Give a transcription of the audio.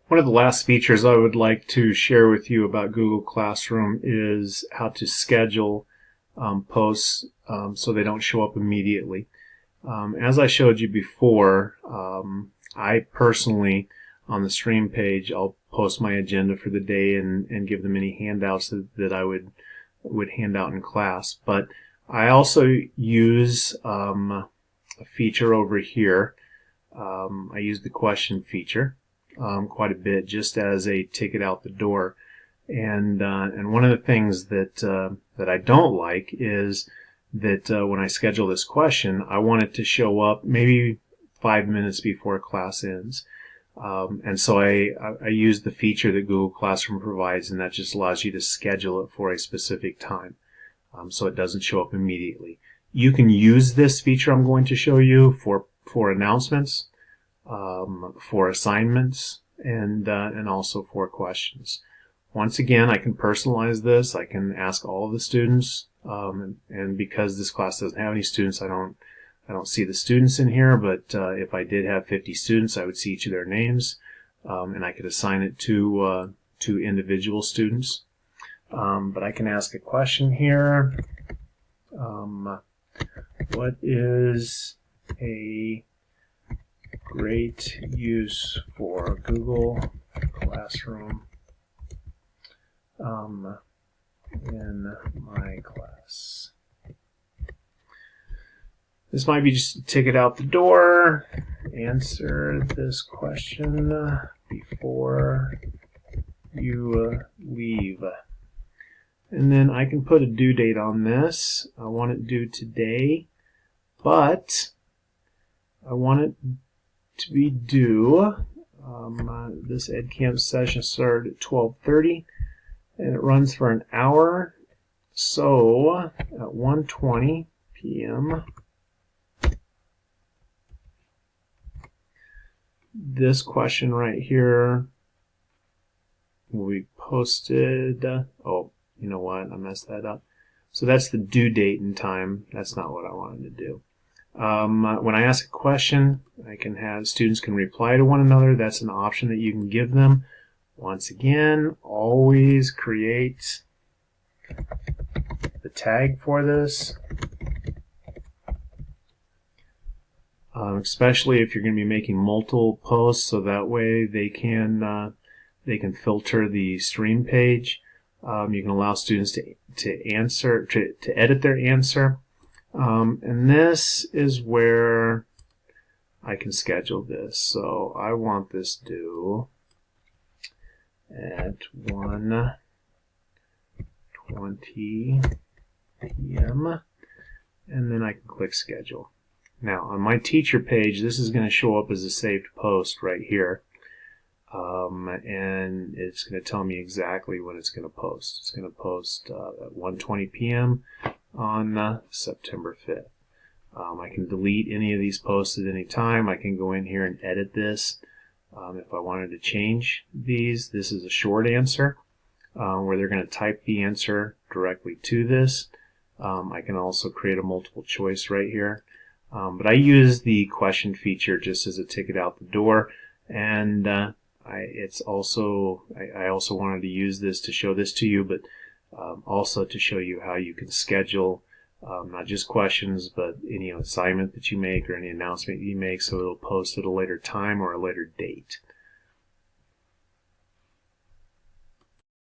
One of the last features I would like to share with you about Google Classroom is how to schedule posts so they don't show up immediately. As I showed you before, I personally, on the stream page, I'll post my agenda for the day and give them any handouts that I would hand out in class. But I also use a feature over here. I use the question feature quite a bit, just as a ticket out the door. And one of the things that I don't like is that when I schedule this question, I want it to show up maybe 5 minutes before class ends. And so I use the feature that Google Classroom provides, and that just allows you to schedule it for a specific time, so it doesn't show up immediately. You can use this feature I'm going to show you for announcements, for assignments, and also for questions. Once again, I can personalize this. I can ask all of the students, and because this class doesn't have any students, I don't see the students in here. But if I did have 50 students, I would see each of their names, and I could assign it to individual students. But I can ask a question here. What is a great use for Google Classroom in my class? This might be just a ticket out the door. Answer this question before you leave. And then I can put a due date on this. I want it due today, but I want it to be due. This EdCamp session started at 12:30, and it runs for an hour. So at 1:20 p.m., this question right here will be posted. Oh, you know what? I messed that up. So that's the due date and time. That's not what I wanted to do. When I ask a question, I can have students can reply to one another. That's an option that you can give them. Once again, always create the tag for this, especially if you're going to be making multiple posts, so that way they can filter the stream page. You can allow students to edit their answer. And this is where I can schedule this. So I want this due at 1:20 p.m. and then I can click schedule. Now on my teacher page, this is going to show up as a saved post right here. And it's going to tell me exactly when it's going to post. It's going to post at 1:20 p.m. on September 5th. I can delete any of these posts at any time. I can go in here and edit this. If I wanted to change these, this is a short answer where they're going to type the answer directly to this. I can also create a multiple choice right here. But I use the question feature just as a ticket out the door, and I also wanted to use this to show this to you, but also to show you how you can schedule not just questions, but any assignment that you make or any announcement you make, so it'll post at a later time or a later date.